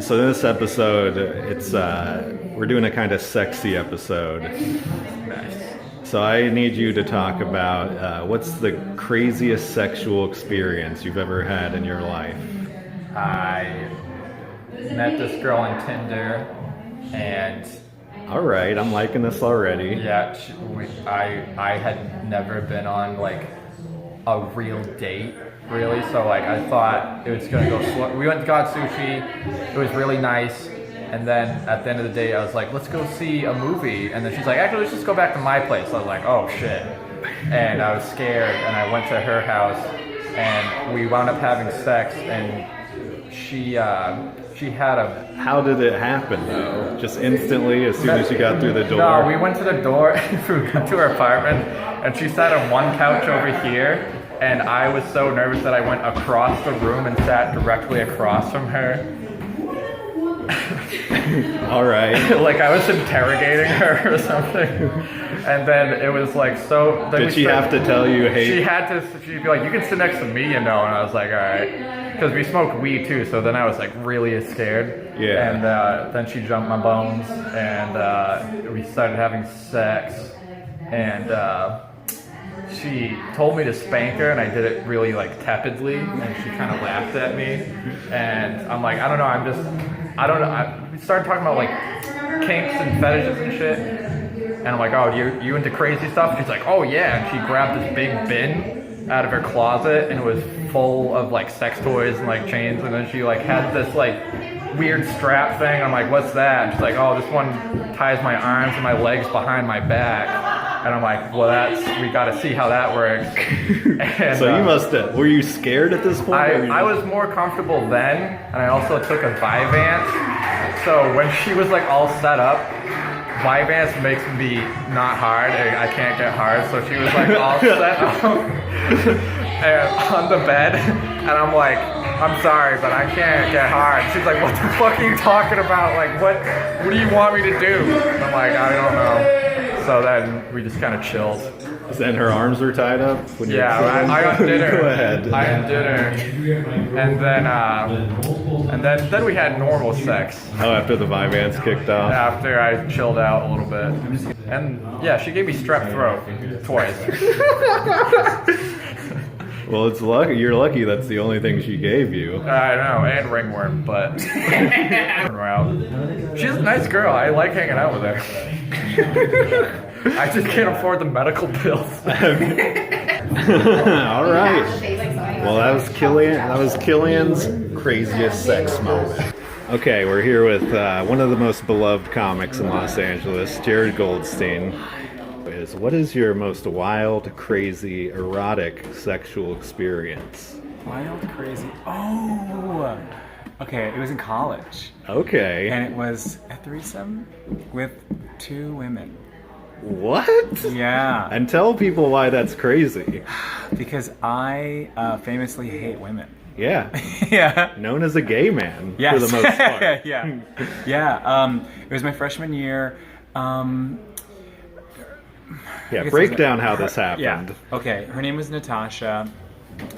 So this episode, it's we're doing a kind of sexy episode. Nice. So I need you to talk about what's the craziest sexual experience you've ever had in your life? I met this girl on Tinder, and All right, I'm liking this already. yeah, I had never been on like a real date, really. So like I thought it was gonna go slow. We went to got sushi. It was really nice. And then at the end of the day, I was like, let's go see a movie. And then she's like, actually, let's just go back to my place. I was like, oh shit. And I was scared, and I went to her house, and we wound up having sex, and she had a... How did it happen though? Just instantly, as soon as you got through the door? No, we went to the door, we got to her apartment, and she sat on one couch over here, and I was so nervous that I went across the room and sat directly across from her. All right. Like I was interrogating her or something, and then it was like so. Did she have to tell you, hey? She had to. She'd be like, "You can sit next to me," you know. And I was like, "All right," because we smoked weed too. So then I was like really scared. Yeah. And then she jumped my bones, and we started having sex, and she told me to spank her, and I did it really like tepidly, and she kind of laughed at me, and I'm like, I don't know, I don't know. We started talking about like kinks and fetishes and shit, and I'm like, oh, you into crazy stuff? And she's like, oh yeah, and she grabbed this big bin out of her closet, and it was full of like sex toys and like chains, and then she like had this like weird strap thing. I'm like, what's that? And she's like, oh, this one ties my arms and my legs behind my back. And I'm like, well, we got to see how that works. And, So you must have, were you scared at this point? I was more comfortable then, and I also took a Vyvanse. So when she was like all set up, Vyvanse makes me not hard. I can't get hard. So she was like all set up and on the bed, and I'm like, I'm sorry, but I can't get hard. She's like, what the fuck are you talking about? Like, what do you want me to do? And I'm like, I don't know. So then we just kind of chilled. Then her arms were tied up? Yeah, I undid her. Go ahead. I undid her. And then we had normal sex. Oh, after the Vyvanse kicked off? After I chilled out a little bit. And yeah, she gave me strep throat twice. Well, it's lucky. You're lucky that's the only thing she gave you. I know, and ringworm, but she's a nice girl. I like hanging out with her. I just can't afford the medical bills. All right. Well, that was Killian's craziest sex moment. Okay, we're here with one of the most beloved comics in Los Angeles, Jared Goldstein. What is your most wild, crazy, erotic sexual experience? Wild, crazy. Oh! Okay, it was in college. Okay. And it was a threesome with 2 women. What? Yeah. And tell people why that's crazy. Because I famously hate women. Yeah. Yeah. Known as a gay man, Yes. for the most part. Yeah. Yeah. It was my freshman year. Yeah, break down how this happened. Yeah. Okay, her name was Natasha.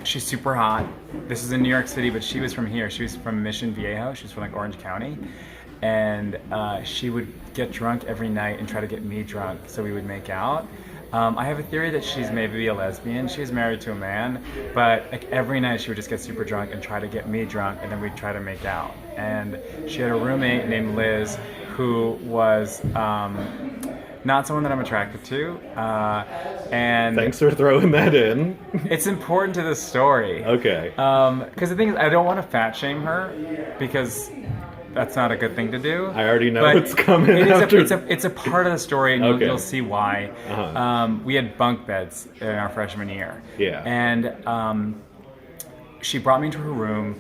She's super hot. This is in New York City, but she was from here. She was from Mission Viejo. She was from like Orange County. And she would get drunk every night and try to get me drunk, so we would make out. I have a theory that she's maybe a lesbian. She's married to a man, but like every night she would just get super drunk and try to get me drunk, and then we'd try to make out. And she had a roommate named Liz who was not someone that I'm attracted to. And Thanks for throwing that in. it's important to the story. Okay. Because the thing is, I don't want to fat shame her, because that's not a good thing to do. I already know But what's coming it's a part of the story, and Okay. you'll see why. Uh-huh. We had bunk beds in our freshman year. Yeah. And she brought me into her room.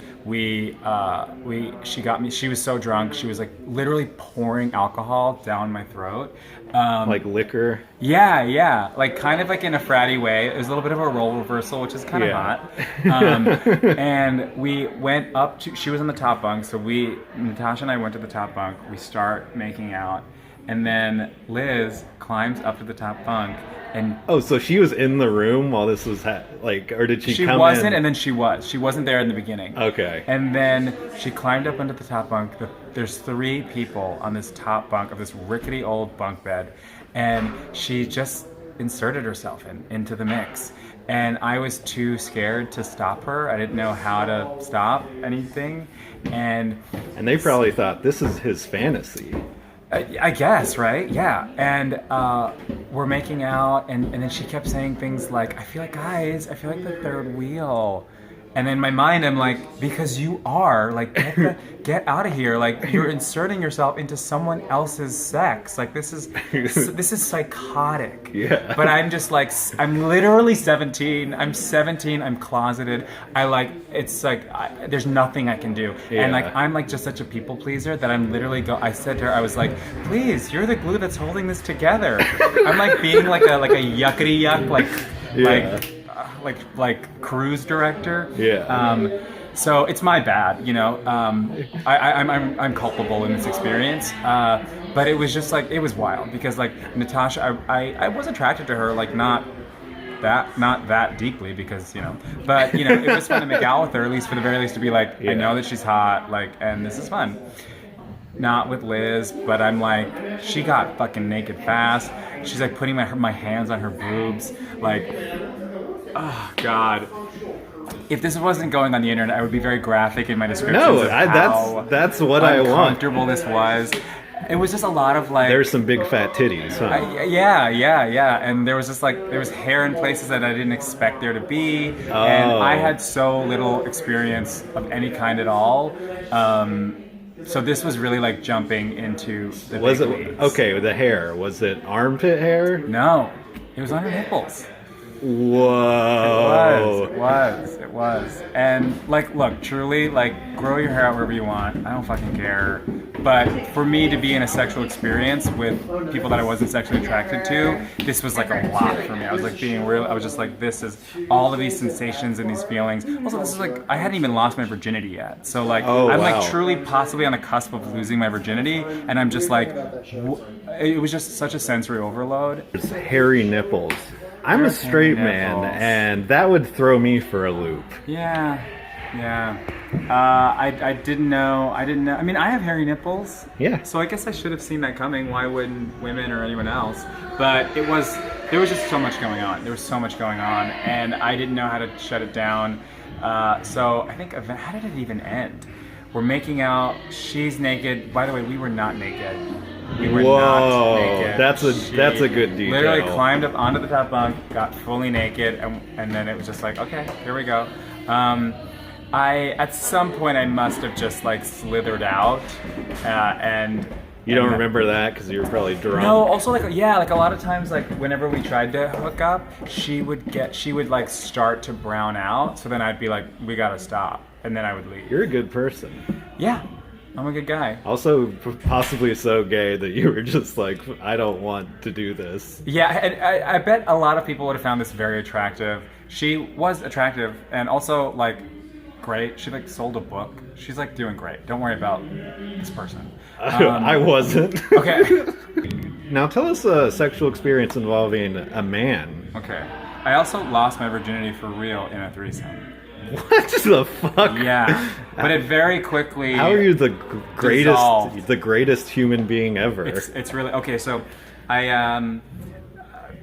She got me. She was so drunk. She was like literally pouring alcohol down my throat. Like liquor? Yeah, like kind of like in a fratty way. It was a little bit of a role reversal, which is kind of hot. And we went up to, she was on the top bunk, so Natasha and I went to the top bunk. We start making out, And then Liz climbs up to the top bunk, and Oh, so she was in the room while this was or did she come wasn't, in? and then she was. She wasn't there in the beginning. Okay. And then she climbed up onto the top bunk. There's 3 people on this top bunk of this rickety old bunk bed, and she just inserted herself into the mix. And I was too scared to stop her. I didn't know how to stop anything. And they probably thought this is his fantasy. I guess, right? Yeah. And we're making out, and then she kept saying things like, I feel like the third wheel. And in my mind, I'm like, because you are, like, get out of here. Like, you're inserting yourself into someone else's sex. Like, this is psychotic. Yeah. But I'm just like, I'm literally 17. I'm 17. I'm closeted. There's nothing I can do. Yeah. And like, I'm like just such a people pleaser that I'm literally I said to her, I was like, please, you're the glue that's holding this together. I'm like being like a yuckity yuck, like cruise director. Yeah. So it's my bad, you know. I'm culpable in this experience. But it was just like, it was wild because like Natasha, I was attracted to her, like not that deeply because, you know, but you know, it was fun to make out with her, at least for the very least, to be like, I know that she's hot, like, and this is fun. Not with Liz, but I'm like, she got fucking naked fast. She's like putting my hands on her boobs, like, oh God. If this wasn't going on the internet, I would be very graphic in my descriptions. No, of how that's what I want. Uncomfortable this was. It was just a lot of like. There's some big fat titties, huh? Yeah. And there was just like, there was hair in places that I didn't expect there to be. Oh. And I had so little experience of any kind at all. So this was really like jumping into the Was big it leagues. okay? The hair, was it armpit hair? No, it was on her nipples. Whoa! It was. And like, look, truly, like, grow your hair out wherever you want. I don't fucking care. But for me to be in a sexual experience with people that I wasn't sexually attracted to, this was like a lot for me. I was like being real. I was just like, this is all of these sensations and these feelings. Also, this is like, I hadn't even lost my virginity yet. So like, I'm like truly possibly on the cusp of losing my virginity. And I'm just like, it was just such a sensory overload. There's hairy nipples. I'm a straight man, and that would throw me for a loop. Yeah. I didn't know. I mean, I have hairy nipples. Yeah. So I guess I should have seen that coming. Why wouldn't women or anyone else? But there was just so much going on. There was so much going on, and I didn't know how to shut it down. So I think, how did it even end? We're making out. She's naked. By the way, we were not naked. We were not naked. That's a good detail. Literally climbed up onto the top bunk, got fully naked, and then it was just like, okay, here we go. At some point I must have just like slithered out, and you don't remember that because you were probably drunk. No, also like a lot of times like whenever we tried to hook up, she would like start to brown out, so then I'd be like, we gotta stop, and then I would leave. You're a good person. Yeah. I'm a good guy. Also, possibly so gay that you were just like, I don't want to do this. Yeah, and I bet a lot of people would have found this very attractive. She was attractive and also like great. She like sold a book. She's like doing great. Don't worry about this person. I wasn't. Okay. Now tell us a sexual experience involving a man. Okay. I also lost my virginity for real in a threesome. What the fuck? Yeah, but it very quickly. How are you the dissolved. greatest human being ever? It's really okay. So, I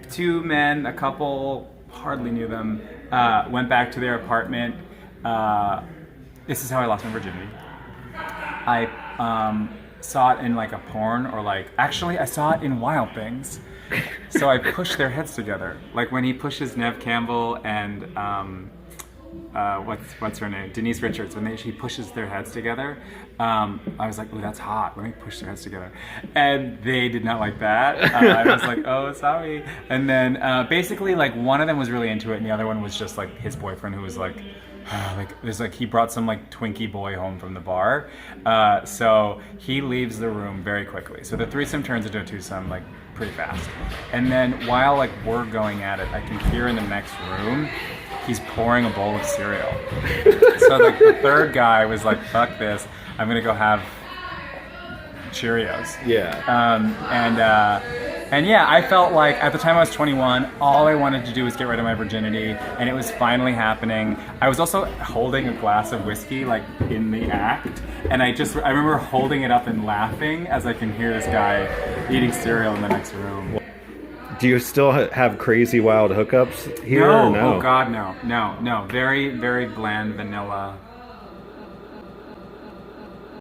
2 men, a couple, hardly knew them. Went back to their apartment. This is how I lost my virginity. I saw it in like a porn or like actually I saw it in Wild Things. So I pushed their heads together, like when he pushes Nev Campbell and. What's her name? Denise Richards. When she pushes their heads together, I was like, "Oh, that's hot." When they push their heads together, and they did not like that. I was like, "Oh, sorry." And then basically, like one of them was really into it, and the other one was just like his boyfriend, who was like there's like he brought some like Twinkie boy home from the bar, so he leaves the room very quickly. So the threesome turns into a twosome like pretty fast. And then while like we're going at it, I can hear in the next room. He's pouring a bowl of cereal. So like the third guy was like, fuck this, I'm gonna go have Cheerios. Yeah. And yeah, I felt like at the time I was 21, all I wanted to do was get rid of my virginity, and it was finally happening. I was also holding a glass of whiskey like in the act, and I remember holding it up and laughing as I can hear this guy eating cereal in the next room. Do you still have crazy wild hookups here? No, Or no? oh God, no. Very, very bland vanilla.